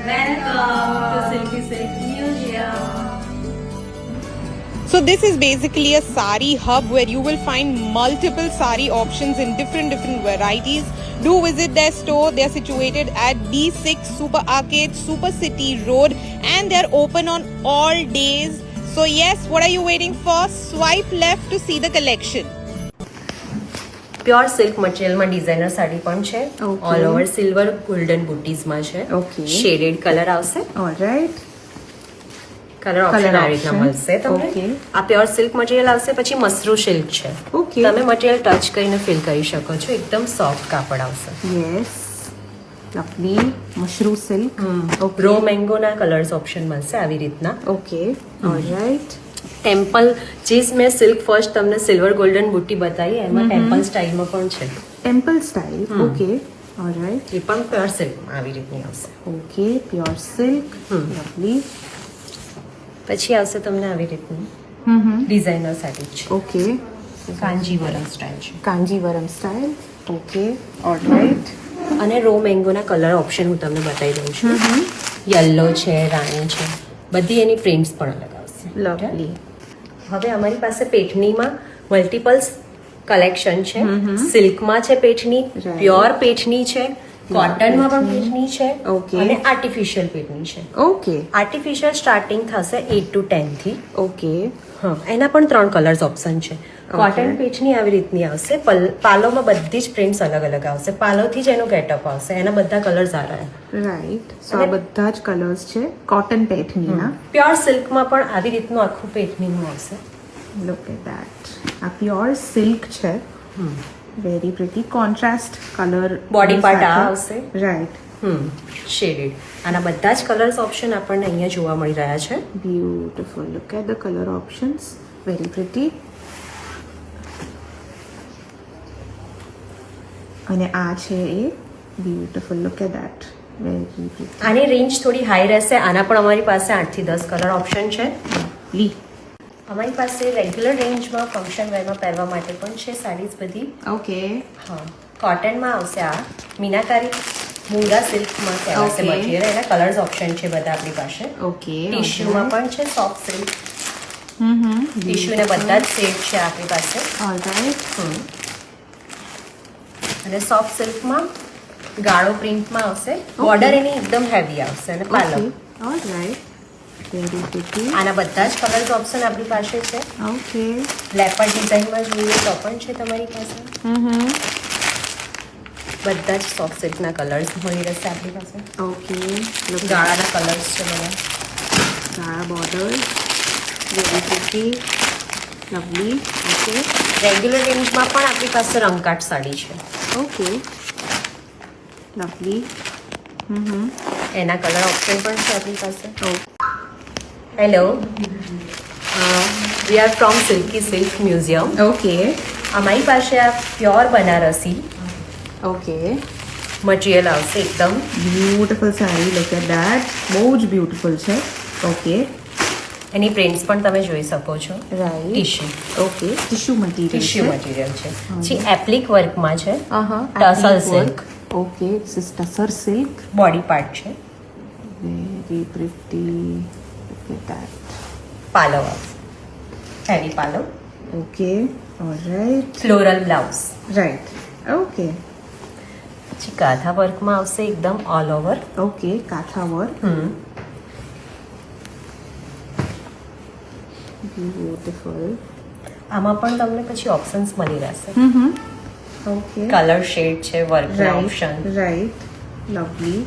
Welcome to Silky Silk Museum. So this is basically a sari hub where you will find multiple sari options in different varieties. Do visit their store. They are situated at B6 Super Arcade, Super City Road, and they are open on all days. So yes, what are you waiting for? Swipe left to see the collection. Pure silk મટીરિયલમાં designer sari પણ છે. All over silver golden બુટીઝમાં છે. Shaded colour આવશે. Alright. Colour option આવી રીતના મળશે તમને. આ પ્યોર સિલ્ક મટીરિયલ આવશે. પછી મસરૂ સિલ્ક છે. તમે મટીરિયલ ટચ કરીને ફીલ કરી શકો છો. એકદમ સોફ્ટ કાપડ આવશે. Yes, lovely Mashru silk. Raw મેંગોના કલર્સ ઓપ્શન મળશે આવી રીતના. Okay, alright. ટેમ્પલ જે મેં સિલ્ક ફર્સ્ટ તમને સિલ્વર ગોલ્ડન બુટ્ટી બતાવી એમાં ટેમ્પલ સ્ટાઇલમાં પણ છે. Temple style. Okay, alright. એ પણ પ્યોર સિલ્કમાં આવી રીતની આવશે. Okay, pure silk. લવલી. પછી આવશે તમને આવી રીતની ડિઝાઇનર સાડી છે. ઓકે, કાંજીવરમ સ્ટાઇલ છે. કાંજીવરમ સ્ટાઇલ. Okay, alright. અને રો મેંગોના કલર ઓપ્શન હું તમને બતાવી દઉં છું. યલો છે, રાણી છે, બધી એની પ્રિન્ટ્સ પણ અલગ આવશે. લવલી. હવે અમારી પાસે પેઠણીમાં મલ્ટિપલ્સ કલેક્શન છે. સિલ્કમાં છે પેઠણી, પ્યોર પેઠણી છે, કોટનમાં પણ પેઠણી છે અને આર્ટિફિશિયલ પેઠણી છે. ઓકે. આર્ટિફિશિયલ સ્ટાર્ટિંગ થશે 8 to 10 થી. ઓકે. હા, એના પણ 3 કલર્સ ઓપ્શન છે. કોટન પેઠણી આવી રીતની આવશે. પાલોમાં બધી જ પ્રિન્ટ્સ અલગ અલગ આવશે. પાલોથી જ એનો ગેટઅપ આવશે. એના બધા કલર્સ આ રહ્યા. રાઈટ. સો આ બધા જ કલર્સ છે કોટન પેઠણીના. પ્યોર સિલ્કમાં પણ આવી રીતનું આખું પેઠણીનું આવશે. Look at that. આ પ્યોર સિલ્ક છે. Very pretty contrast colour. Body part આ આવશે. રાઈટ. શેડેડ. આના બધા જ કલર્સ ઓપ્શન આપણને અહીંયા જોવા મળી રહ્યા છે. Beautiful. Look at the colour options. Very pretty. અને આ છે એ beautiful. Look at that. Very pretty. આની રેન્જ થોડી હાઈ રહેશે. આના પણ અમારી પાસે 8 થી 10 કલર ઓપ્શન છે. લી. અમારી પાસે રેગ્યુલર રેન્જમાં ફંક્શન વેરમાં પહેરવા માટે પણ છે સાડીઝ બધી. ઓકે. હા, કોટનમાં આવશે આ મીનાકારી મૂંગા સિલ્કમાં કહેવાશે મટીરિયલ. એના કલર્સ ઓપ્શન છે બધા આપણી પાસે. ઓકે. ટિશ્યુમાં પણ છે સોફ્ટ સિલ્ક. ટિશ્યુ ને બધા જ શેડ છે આપણી પાસે. ઓલરાઈટ. અને સોફ્ટ સિલ્કમાં ગાળો પ્રિન્ટમાં આવશે. બોર્ડર એની એકદમ હેવી આવશે અને પાલવ. ઓલરાઈટ. Very pretty. આના બધા જ કલર્સ ઓપ્શન આપણી પાસે છે. ઓકે. લેપર ડિઝાઇનમાં જોઈએ તો પણ છે તમારી પાસે. બધા જ સોફ્ટ સિલ્કના કલર્સ મળી રહેશે આપણી પાસે. ઓકે. ગાળાના કલર્સ છે બધા. ગાળા border. Very pretty. Lovely. Okay. Regular રેન્જમાં પણ આપણી પાસે રંગકાટ સાડી છે. ઓકે. લવલી. એના કલર ઓપ્શન પણ છે આપણી પાસે. Hello, we are from Silky Silk Museum. Okay. અમારી પાસે આ પ્યોર બનારસી ઓકે. મટીરિયલ આવશે. એકદમ beautiful sari. Look at that. બહુ જ બ્યુટીફુલ છે. ઓકે. એની પ્રિન્ટ્સ પણ તમે જોઈ શકો છો. Right. Tissue. Okay. Tissue material. Tissue material છે. પછી એપ્લિક વર્કમાં છે. Tussar silk. Okay. This is tussar silk. Body part છે. Very pretty. Look at that. પાલવ આવશે. હેવી પાલવ. Okay. Alright. Floral blouse. Right. Okay. પછી કાંથા વર્કમાં આવશે એકદમ all over. Okay. Kantha work. Beautiful. આમાં પણ તમને પછી ઓપ્શન્સ મળી રહેશે. ઓકે. કલર શેડ છે, વર્કના option. Right. Lovely.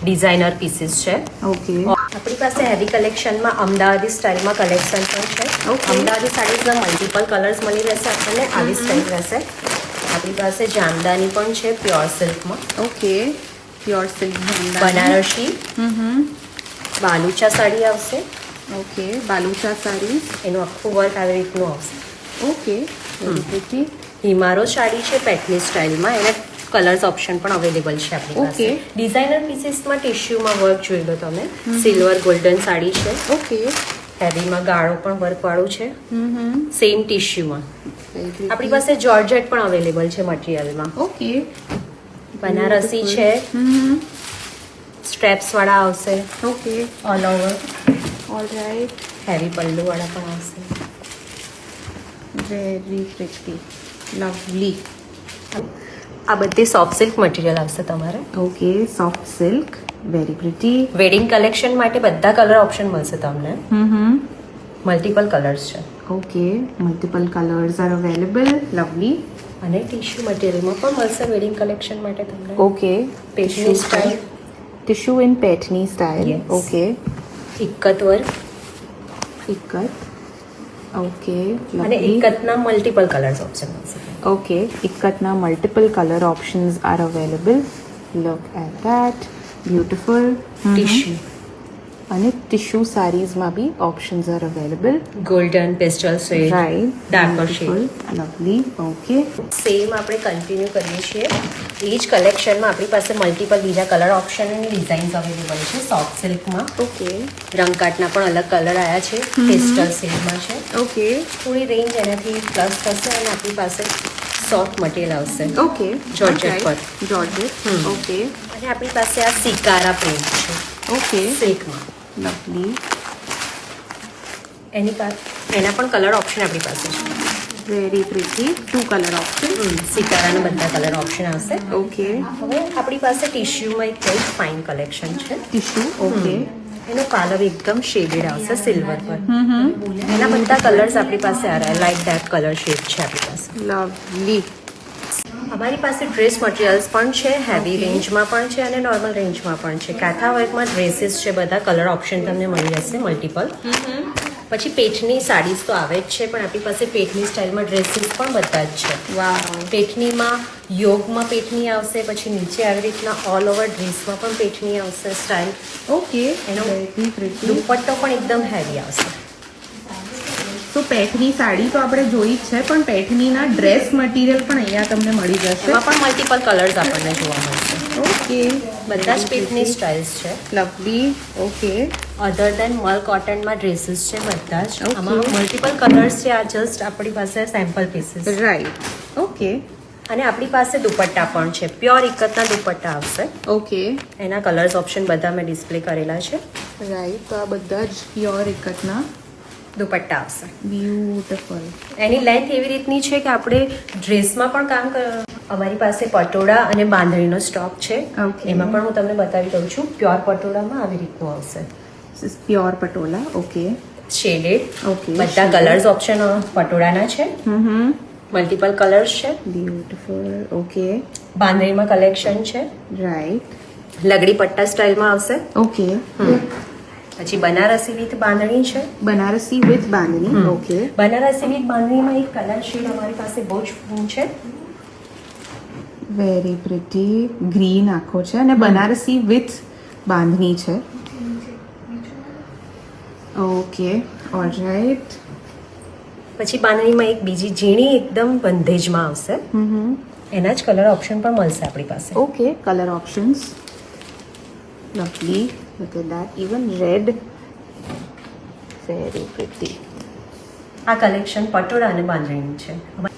Designer pieces છે. ઓકે. આપણી પાસે હેવી કલેક્શનમાં અમદાવાદી સ્ટાઇલમાં કલેક્શન પણ છે. અમદાવાદી સાડીઝના મલ્ટિપલ કલર્સ મળી રહેશે આપણને. આવી સ્ટાઇલ રહેશે. આપણી પાસે જામદાની પણ છે પ્યોર સિલ્કમાં. Okay. Pure silk. Banarasi. Balucha sari આવશે. ઓકે. બાલુચા સાડી. એનું આખું વર્ક આવી રીતનું આવશે. Okay. Very pretty. Himroo sari છે પેટની સ્ટાઇલમાં. એને કલર્સ ઓપ્શન પણ અવેલેબલ છે આપણી પાસે. ડિઝાઇનર પીસીસમાં ટિશ્યુમાં વર્ક જોઈ લો તમે. સિલ્વર ગોલ્ડન સાડી છે. ઓકે. હેવીમાં ગાળો પણ વર્કવાળું છે. સેમ ટિશ્યુમાં. આપણી પાસે જોર્જેટ પણ અવેલેબલ છે મટીરિયલમાં. ઓકે. બનારસી છે. સ્ટ્રેપ્સ વાળા આવશે okay all over. Alright heavy પલ્લુ વાળા પણ આવશે. Very pretty lovely. આ બધી સોફ્ટ સિલ્ક મટીરિયલ આવશે તમારે. Okay soft silk very pretty. Wedding collection માટે બધા કલર ઓપ્શન મળશે તમને. મલ્ટિપલ કલર્સ છે okay multiple colours are available. Lovely. અને ટીશ્યુ મટીરિયલમાં પણ મળશે વેડિંગ કલેક્શન માટે તમને. Okay Paithani style, tissue in Paithani style. Yes. Okay Ikat work Ikat. Okay અને લવલી. ઇક્કતના મલ્ટિપલ કલર્સ ઓપ્શન મળશે. ઓકે ઇક્કતના multiple colour options are available. Look at that beautiful. Tissue, અને ટિશ્યુ સારીઝમાં બી options are available. Golden, pastel shade, right darker shade. Lovely. Okay same આપણે continue કરીએ છીએ. એ જ કલેક્શનમાં આપણી પાસે મલ્ટિપલ બીજા કલર ઓપ્શન અને ડિઝાઇન્સ અવેલેબલ છે. સોફ્ટ સિલ્કમાં ઓકે રંગકાટના પણ અલગ કલર આવ્યા છે. પેસ્ટલ શેડમાં છે. ઓકે થોડી રેન્જ એનાથી પ્લસ થશે અને આપણી પાસે સોફ્ટ મટીરિયલ આવશે. ઓકે Georgette પર. જોર્જેટ. ઓકે અને આપણી પાસે આ સિકારા પ્રિન્ટ છે ઓકે સિલ્કમાં. લવલી. એના પણ કલર ઓપ્શન આપણી પાસે છે. Very pretty. 2 colour option. સિતારાના બધા કલર ઓપ્શન આવશે. ઓકે હવે આપણી પાસે ટિશ્યુમાં એક બહુ ફાઇન કલેક્શન છે. ટિશ્યુ. ઓકે એનો કલર એકદમ શેડેડ આવશે સિલ્વર પર. એના બધા કલર્સ આપણી પાસે આ રહ્યા. લાઇટ ડાર્ક કલર શેડ છે આપણી પાસે. લવલી. અમારી પાસે ડ્રેસ મટીરિયલ્સ પણ છે. હેવી રેન્જમાં પણ છે અને નોર્મલ રેન્જમાં પણ છે. કાંથા વર્કમાં ડ્રેસીસ છે. બધા કલર ઓપ્શન તમને મળી જશે મલ્ટિપલ. પછી પેઠની સાડીઝ તો આવે જ છે, પણ આપણી પાસે પેઠની સ્ટાઇલમાં ડ્રેસીસ પણ બધા જ છે. વાવ. પેઠનીમાં યોગમાં પેઠની આવશે, પછી નીચે આવી રીતના ઓલ ઓવર ડ્રેસમાં પણ પેઠની આવશે સ્ટાઇલ. ઓકે એનો વેરી પ્રિટી. દુપટ્ટો પણ એકદમ હેવી આવશે. તો પેઠની સાડી તો આપણે જોઈ જ છે, પણ પેઠનીના ડ્રેસ મટીરિયલ પણ અહીંયા તમને મળી જશે. એમાં પણ મલ્ટિપલ કલર્સ આપણને જોવા મળશે. ઓકે બધા જ પેઠની સ્ટાઇલ્સ છે. લવલી. ઓકે અધર દેન મલ કોટનમાં ડ્રેસીસ છે બધા જ. Okay. આમાં મલ્ટિપલ કલર્સ છે. આ જસ્ટ આપણી પાસે સેમ્પલ પીસીસ. રાઈટ. ઓકે અને આપણી પાસે દુપટ્ટા પણ છે. પ્યોર ઇકતના દુપટ્ટા આવશે. ઓકે એના કલર્સ ઓપ્શન બધા મેં ડિસ્પ્લે કરેલા છે. રાઈટ. તો આ બધા જ પ્યોર ઇકતના દુપટ્ટા આવશે. બ્યુટીફુલ. એની લેન્થ એવી રીતની છે કે આપણે ડ્રેસમાં પણ કામ અમારી પાસે પટોળા અને બાંધણીનો સ્ટોક છે. Okay. એમાં પણ હું તમને બતાવી દઉં છું. પ્યોર પટોળામાં આવી રીતનું આવશે. Pure Patola. Okay shaded. Okay, બધા shaded. કલર્સ ઓપ્શન પટોળાના છે. મલ્ટિપલ કલર્સ છે. બ્યુટીફુલ. ઓકે બાંધણીમાં કલેક્શન છે. રાઈટ. લગડી પટ્ટા સ્ટાઇલમાં આવશે. ઓકે પછી બનારસી વિથ બાંધણી છે. Banarasi with Bandhani. Okay Banarasi with બાંધણીમાં એક કલર શેડ અમારી પાસે બહુ જ ફૂન છે. Very pretty. ગ્રીન આખો છે અને બનારસી વિથ બાંધણી છે. Okay alright. પછી બાંધણીમાં એક બીજી ઝીણી એકદમ બંધેજમાં આવશે. એના જ કલર ઓપ્શન પણ મળશે આપણી પાસે. Okay colour options. Lovely. Look at that. Even red. Very pretty. આ કલેક્શન પટોળા અને બાંધણીનું છે.